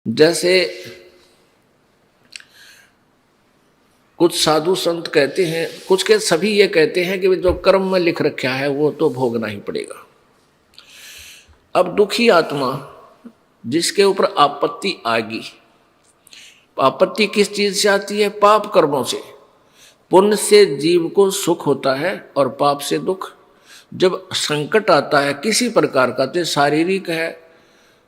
जैसे कुछ साधु संत कहते हैं, कुछ के सभी ये कहते हैं कि जो कर्म में लिख रखा है वो तो भोगना ही पड़ेगा। अब दुखी आत्मा जिसके ऊपर आपत्ति आएगी, आपत्ति किस चीज से आती है? पाप कर्मों से। पुण्य से जीव को सुख होता है और पाप से दुख। जब संकट आता है किसी प्रकार का, चाहे शारीरिक है,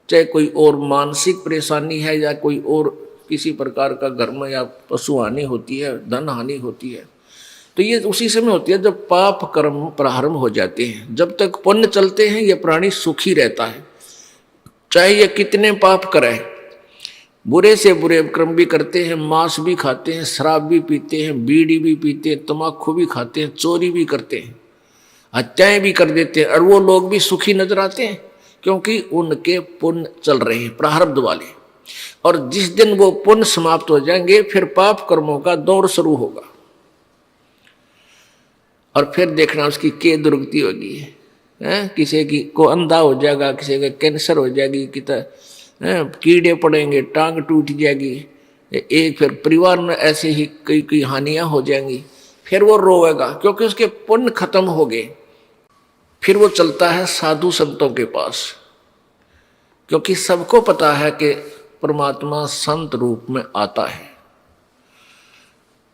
चाहे कोई और मानसिक परेशानी है, या कोई और किसी प्रकार का घर में या पशु हानि होती है, धन हानि होती है, तो ये उसी समय होती है जब पाप कर्म प्रारंभ हो जाते हैं। जब तक पुण्य चलते हैं ये प्राणी सुखी रहता है, चाहे ये कितने पाप करे, बुरे से बुरे कर्म भी करते हैं, मांस भी खाते हैं, शराब भी पीते हैं, बीड़ी भी पीते हैं, तम्बाकू भी खाते हैं, चोरी भी करते हैं, हत्याएं भी कर देते हैं, और वो लोग भी सुखी नजर आते हैं क्योंकि उनके पुण्य चल रहे हैं, प्रारब्ध वाले। और जिस दिन वो पुण्य समाप्त हो जाएंगे फिर पाप कर्मों का दौर शुरू होगा, और फिर देखना उसकी क्या दुर्गति होगी। किसी की को अंधा हो जाएगा, किसी का कैंसर हो जाएगी, कीड़े पड़ेंगे, टांग टूट जाएगी, एक फिर परिवार में ऐसे ही कई कई हानियां हो जाएंगी। फिर वो रोएगा क्योंकि उसके पुण्य खत्म हो गए। फिर वो चलता है साधु संतों के पास, क्योंकि सबको पता है कि परमात्मा संत रूप में आता है।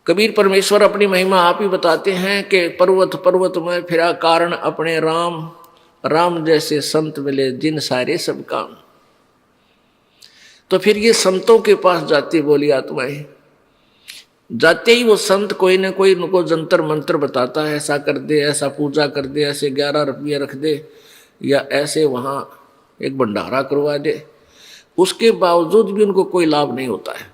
कबीर परमेश्वर अपनी महिमा आप ही बताते हैं कि पर्वत पर्वत में फिरा कारण अपने राम, राम जैसे संत मिले जिन सारे सब काम। तो फिर ये संतों के पास जाती बोली आत्माएं, जाते ही वो संत कोई ना कोई उनको जंतर मंत्र बताता है, ऐसा कर दे, ऐसा पूजा कर दे, ऐसे 11 रुपये रख दे, या ऐसे वहाँ एक भंडारा करवा दे। उसके बावजूद भी उनको कोई लाभ नहीं होता है।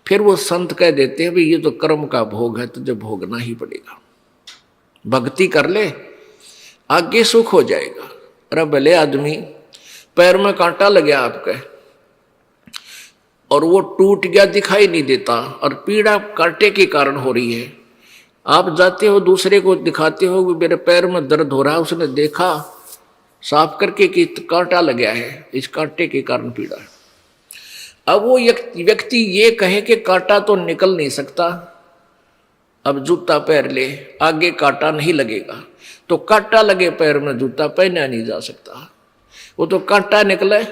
फिर वो संत कह देते हैं भाई ये तो कर्म का भोग है, तुझे भोगना ही पड़ेगा, भक्ति कर ले आगे सुख हो जाएगा। अरे भले आदमी पैर में कांटा लग गया आपके और वो टूट गया, दिखाई नहीं देता, और पीड़ा कांटे के कारण हो रही है। आप जाते हो दूसरे को दिखाते हो कि मेरे पैर में दर्द हो रहा है, उसने देखा साफ करके कि कांटा लग गया है, इस कांटे के कारण पीड़ा है। अब वो व्यक्ति ये कहे कि कांटा तो निकल नहीं सकता, अब जूता पहन ले, आगे कांटा नहीं लगेगा। तो कांटा लगे पैर में जूता पहना नहीं जा सकता, वो तो कांटा निकले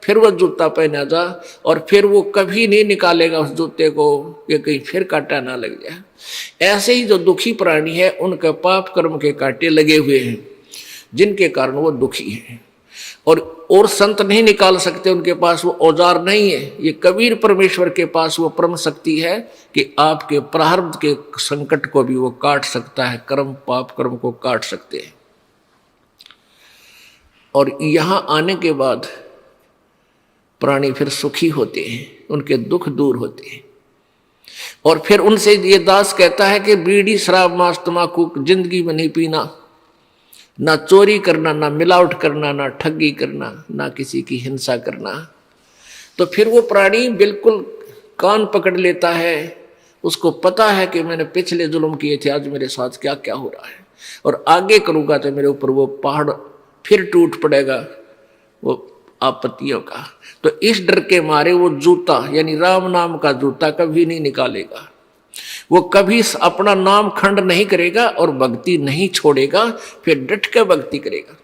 फिर वह जूता पहना जा, और फिर वो कभी नहीं निकालेगा उस जूते को कि कहीं फिर कांटा ना लग जाए। ऐसे ही जो दुखी प्राणी है उनके पाप कर्म के कांटे लगे हुए हैं जिनके कारण वो दुखी हैं, और संत नहीं निकाल सकते, उनके पास वो औजार नहीं है। ये कबीर परमेश्वर के पास वो परम शक्ति है कि आपके प्रारब्ध के संकट को भी वो काट सकता है, कर्म पाप कर्म को काट सकते हैं। और यहाँ आने के बाद प्राणी फिर सुखी होते हैं, उनके दुख दूर होते हैं। और फिर उनसे ये दास कहता है कि बीड़ी शराब मांस तम्बाकू जिंदगी में नहीं पीना, ना चोरी करना, ना मिलावट करना, ना ठगी करना, ना किसी की हिंसा करना। तो फिर वो प्राणी बिल्कुल कान पकड़ लेता है, उसको पता है कि मैंने पिछले जुल्म किए थे, आज मेरे साथ क्या क्या हो रहा है, और आगे करूँगा तो मेरे ऊपर वो पहाड़ फिर टूट पड़ेगा वो आपत्तियों का। तो इस डर के मारे वो जूता यानी राम नाम का जूता कभी नहीं निकालेगा, वो कभी अपना नाम खंड नहीं करेगा और भक्ति नहीं छोड़ेगा, फिर डट के भक्ति करेगा।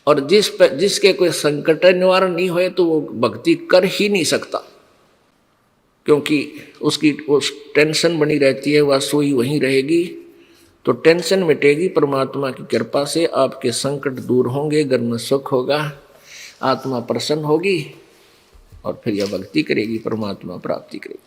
और जिसके कोई संकट निवारण नहीं होए तो वो भक्ति कर ही नहीं सकता, क्योंकि उसकी उस टेंशन बनी रहती है, वह सोई वहीं रहेगी। तो टेंशन मिटेगी परमात्मा की कृपा से, आपके संकट दूर होंगे, घर में सुख होगा, आत्मा प्रसन्न होगी, और फिर यह भक्ति करेगी, परमात्मा प्राप्ति करेगी।